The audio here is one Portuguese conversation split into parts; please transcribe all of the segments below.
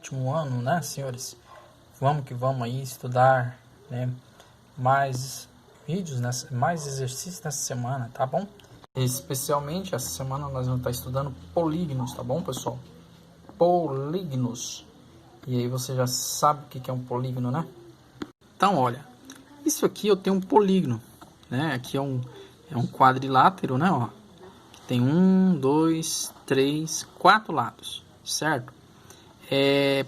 último ano, né, senhores? Vamos que vamos aí estudar, né, mais vídeos, mais exercícios nessa semana, tá bom? Especialmente essa semana nós vamos estar estudando polígonos, tá bom, pessoal? Polígonos. E aí você já sabe o que é um polígono, né? Então, olha, isso aqui eu tenho um polígono, né? Aqui é um quadrilátero, né? Ó, que tem 1, 2, 3, 4 lados, certo?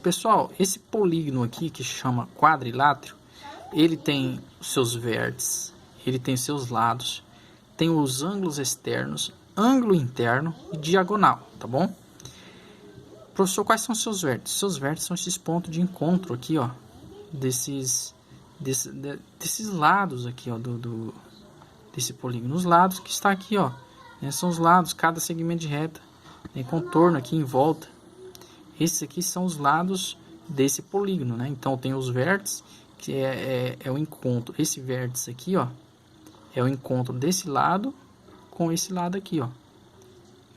Pessoal, esse polígono aqui que chama quadrilátero, ele tem os seus vértices, ele tem seus lados, tem os ângulos externos, ângulo interno e diagonal, tá bom? Professor, quais são os seus vértices? Seus vértices são esses pontos de encontro aqui, ó, desses lados aqui, ó, desse polígono. Os lados que está aqui, ó, né, são os lados, cada segmento de reta, tem contorno aqui em volta. Esses aqui são os lados desse polígono, né? Então tem os vértices, que é o encontro. Esse vértice aqui, ó, é o encontro desse lado com esse lado aqui, ó.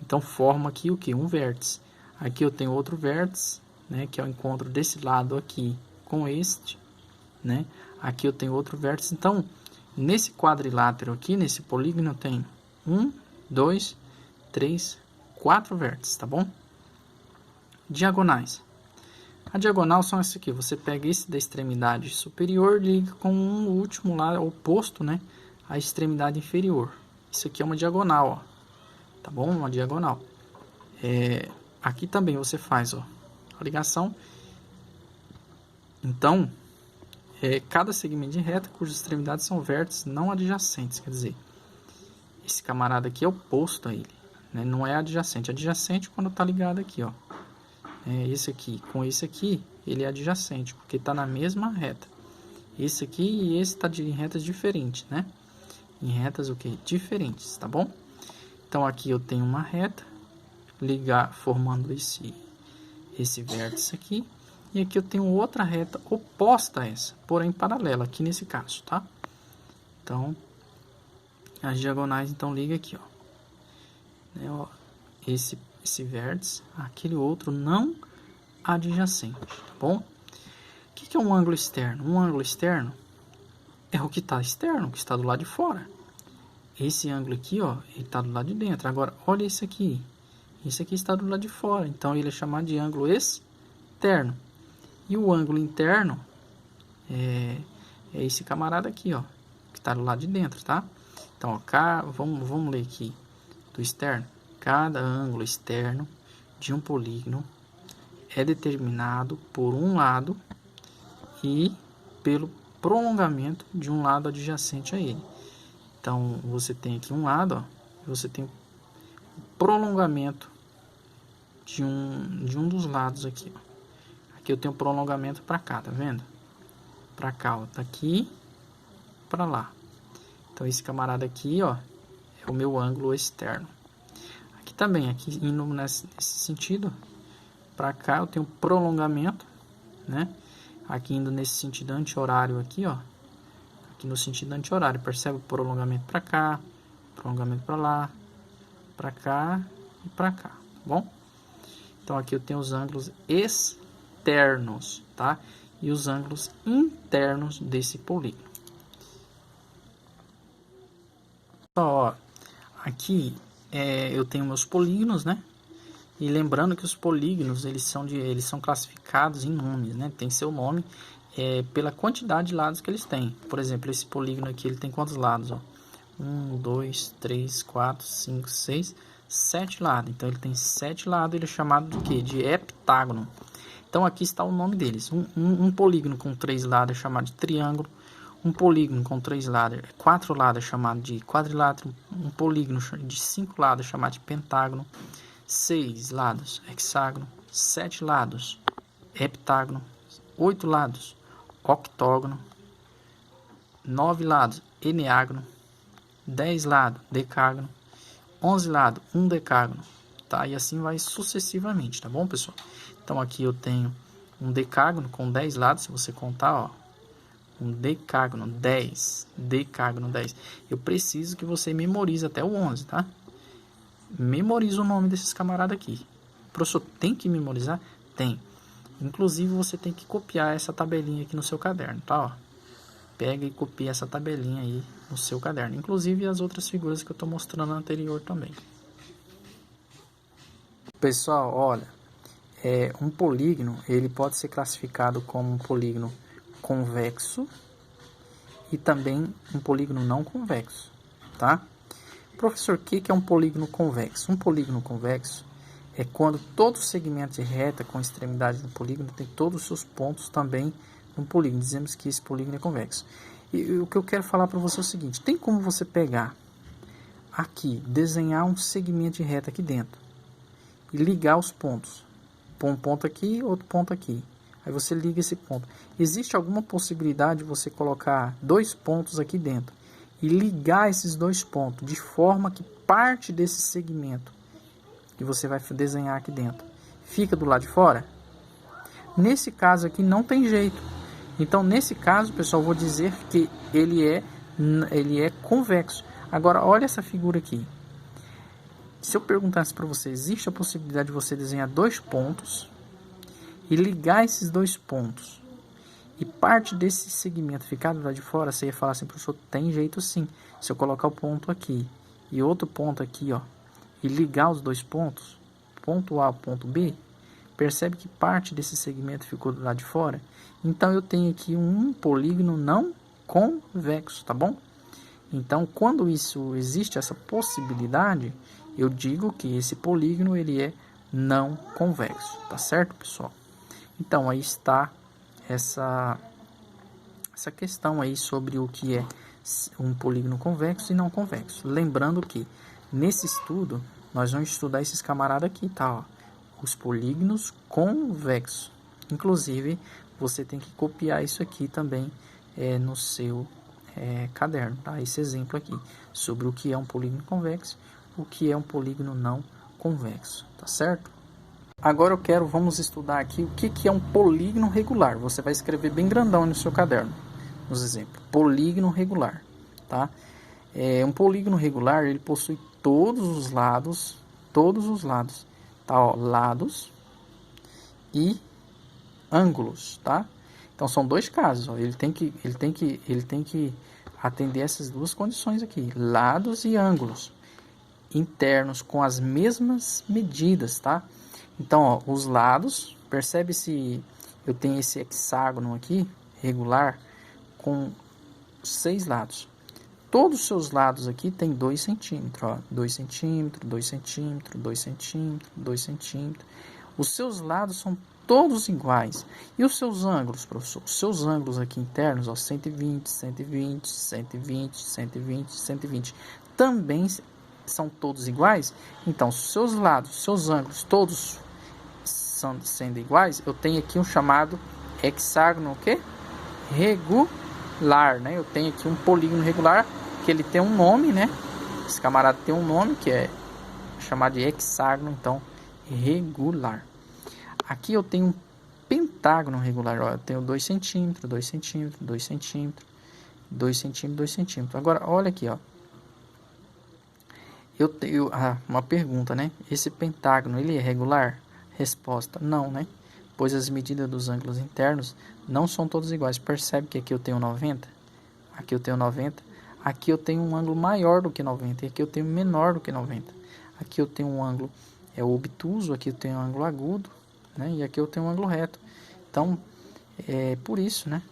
Então forma aqui o que? Um vértice. Aqui eu tenho outro vértice, né? Que é o encontro desse lado aqui com este, né? Aqui eu tenho outro vértice. Então nesse quadrilátero aqui, nesse polígono, eu tenho 1, 2, 3, 4 vértices, tá bom? Diagonais. A diagonal são esse aqui. Você pega esse da extremidade superior e liga com o último lado oposto, né, à extremidade inferior. Isso aqui é uma diagonal, ó. Tá bom? Uma diagonal. Aqui também você faz, ó, a ligação. Então, cada segmento de reta cujas extremidades são vértices não adjacentes. Quer dizer, esse camarada aqui é oposto a ele, né? Não é adjacente. Adjacente quando está ligado aqui, ó. Esse aqui com esse aqui, ele é adjacente, porque está na mesma reta. Esse aqui e esse está em retas diferentes, né? Em retas o que? Diferentes, tá bom? Então aqui eu tenho uma reta, formando esse vértice aqui. E aqui eu tenho outra reta oposta a essa, porém paralela, aqui nesse caso, tá? Então, as diagonais, então, liga aqui, ó. Esse vértice, aquele outro não adjacente, tá bom? O que é um ângulo externo? Um ângulo externo é o que está externo, o que está do lado de fora. Esse ângulo aqui, ó, ele está do lado de dentro. Agora, olha esse aqui. Esse aqui está do lado de fora, então ele é chamado de ângulo externo. E o ângulo interno é esse camarada aqui, ó, que está do lado de dentro, tá? Então, ó, vamos ler aqui do externo. Cada ângulo externo de um polígono é determinado por um lado e pelo prolongamento de um lado adjacente a ele. Então, você tem aqui um lado, ó, você tem o prolongamento de um dos lados aqui, ó. Aqui eu tenho prolongamento para cá, tá vendo? Para cá, ó, daqui para lá. Então, esse camarada aqui, ó, é o meu ângulo externo. Também, aqui indo nesse sentido, para cá eu tenho prolongamento, né? Aqui indo nesse sentido anti-horário aqui, ó. Aqui no sentido anti-horário, percebe o prolongamento para cá, prolongamento para lá, para cá e para cá, tá bom? Então aqui eu tenho os ângulos externos, tá? E os ângulos internos desse polígono. Ó, aqui eu tenho meus polígonos, né? E lembrando que os polígonos eles são classificados em nomes, né? Tem seu nome pela quantidade de lados que eles têm. Por exemplo, esse polígono aqui ele tem quantos lados? Ó? 1, 2, 3, 4, 5, 6, 7 lados. Então ele tem 7 lados. Ele é chamado de quê? De heptágono. Então aqui está o nome deles. Um polígono com 3 lados é chamado de triângulo. Um polígono com 4 lados é chamado de quadrilátero. Um polígono de 5 lados é chamado de pentágono. 6 lados, hexágono. 7 lados, heptágono. 8 lados, octógono. 9 lados, eneágono. 10 lados, decágono. 11 lados, um decágono. Tá? E assim vai sucessivamente, tá bom, pessoal? Então aqui eu tenho um decágono com 10 lados, se você contar, ó. Um decágono, 10. Decágono, 10. Eu preciso que você memorize até o 11, tá? Memoriza o nome desses camaradas aqui. O professor tem que memorizar? Tem. Inclusive, você tem que copiar essa tabelinha aqui no seu caderno, tá? Ó, pega e copia essa tabelinha aí no seu caderno. Inclusive, as outras figuras que eu tô mostrando anterior também. Pessoal, olha, um polígono, ele pode ser classificado como um polígono convexo e também um polígono não convexo, tá? Professor, o que é um polígono convexo? Um polígono convexo é quando todo segmento de reta com extremidade do polígono tem todos os seus pontos também no polígono. Dizemos que esse polígono é convexo. E o que eu quero falar para você é o seguinte: tem como você pegar aqui, desenhar um segmento de reta aqui dentro e ligar os pontos. Um ponto aqui, outro ponto aqui. Aí você liga esse ponto. Existe alguma possibilidade de você colocar dois pontos aqui dentro e ligar esses dois pontos de forma que parte desse segmento que você vai desenhar aqui dentro fica do lado de fora? Nesse caso aqui não tem jeito. Então, nesse caso, pessoal, eu vou dizer que ele é convexo. Agora, olha essa figura aqui. Se eu perguntasse para você, existe a possibilidade de você desenhar dois pontos e ligar esses dois pontos e parte desse segmento ficar do lado de fora? Você ia falar assim: professor, tem jeito sim. Se eu colocar o ponto aqui e outro ponto aqui, ó, e ligar os dois pontos, ponto A e ponto B, percebe que parte desse segmento ficou do lado de fora? Então, eu tenho aqui um polígono não convexo, tá bom? Então, quando isso existe essa possibilidade, eu digo que esse polígono ele é não convexo, tá certo, pessoal? Então, aí está essa questão aí sobre o que é um polígono convexo e não convexo. Lembrando que nesse estudo nós vamos estudar esses camaradas aqui, tá? Ó, os polígonos convexos. Inclusive, você tem que copiar isso aqui também no seu caderno, tá? Esse exemplo aqui sobre o que é um polígono convexo, o que é um polígono não convexo, tá certo? Agora vamos estudar aqui o que é um polígono regular. Você vai escrever bem grandão no seu caderno, nos exemplos. Polígono regular, tá? Um polígono regular, ele possui todos os lados, tá? Ó, lados e ângulos, tá? Então são dois casos, ó. Ele tem que atender essas duas condições aqui, lados e ângulos internos com as mesmas medidas, tá? Então, ó, os lados, percebe se eu tenho esse hexágono aqui, regular, com 6 lados. Todos os seus lados aqui tem 2 centímetros, ó, 2 centímetros, 2 centímetros, 2 centímetros, 2 centímetros. Os seus lados são todos iguais. E os seus ângulos, professor? Os seus ângulos aqui internos, ó, 120, 120, 120, 120, 120, também são todos iguais. Então, se os seus lados, seus ângulos, todos sendo iguais, eu tenho aqui um chamado hexágono, o quê? Regular, né? Eu tenho aqui um polígono regular, que ele tem um nome, né? Esse camarada tem um nome, que é chamado de hexágono, então, regular. Aqui eu tenho um pentágono regular, ó, eu tenho 2 centímetros, 2 centímetros, 2 centímetros, 2 centímetros, 2 centímetros. Agora, olha aqui, ó. Eu tenho uma pergunta, né? Esse pentágono, ele é regular? Resposta, não, né? Pois as medidas dos ângulos internos não são todos iguais. Percebe que aqui eu tenho 90, aqui eu tenho 90, aqui eu tenho um ângulo maior do que 90 e aqui eu tenho menor do que 90. Aqui eu tenho um ângulo obtuso, aqui eu tenho um ângulo agudo, né? E aqui eu tenho um ângulo reto. Então, por isso, né?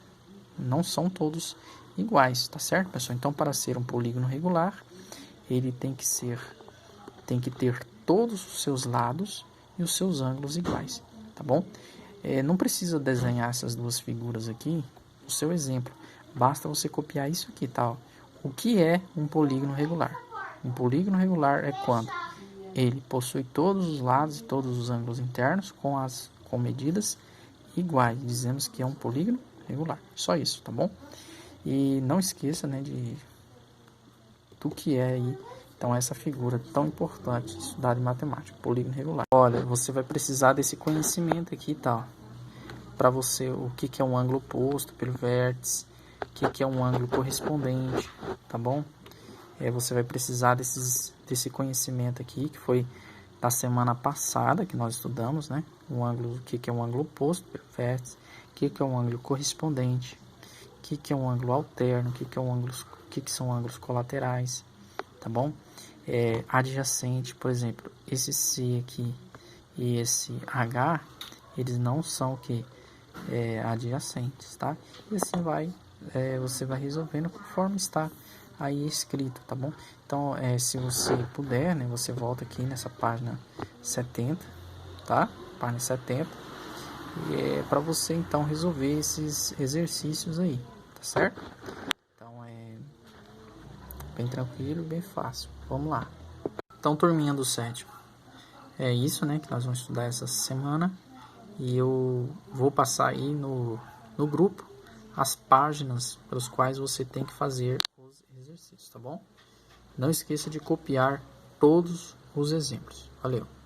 Não são todos iguais, tá certo, pessoal? Então, para ser um polígono regular, ele tem que ter todos os seus lados e os seus ângulos iguais, tá bom? Não precisa desenhar essas duas figuras aqui no seu exemplo, basta você copiar isso aqui, tá? Ó. O que é um polígono regular? Um polígono regular é quando ele possui todos os lados e todos os ângulos internos com medidas iguais. Dizemos que é um polígono regular. Só isso, tá bom? E não esqueça, né, do que é aí, então, essa figura tão importante estudar em matemática, polígono regular. Olha, você vai precisar desse conhecimento aqui, tá? Para você, o que é um ângulo oposto pelo vértice, o que é um ângulo correspondente, tá bom? Você vai precisar desse conhecimento aqui, que foi da semana passada que nós estudamos, né? O ângulo, o que é um ângulo oposto pelo vértice, o que é um ângulo correspondente, o que é um ângulo alterno, o que são ângulos colaterais, tá bom? Adjacente, por exemplo, esse C aqui e esse H, eles não são adjacentes, tá? E assim você vai resolvendo conforme está aí escrito, tá bom? Então, se você puder, né, você volta aqui nessa página 70, tá? Página 70, e é para você então resolver esses exercícios aí, tá certo? Então, bem tranquilo, bem fácil. Vamos lá. Então, turminha do sétimo, é isso, né, que nós vamos estudar essa semana. E eu vou passar aí no grupo as páginas pelas quais você tem que fazer os exercícios, tá bom? Não esqueça de copiar todos os exemplos. Valeu!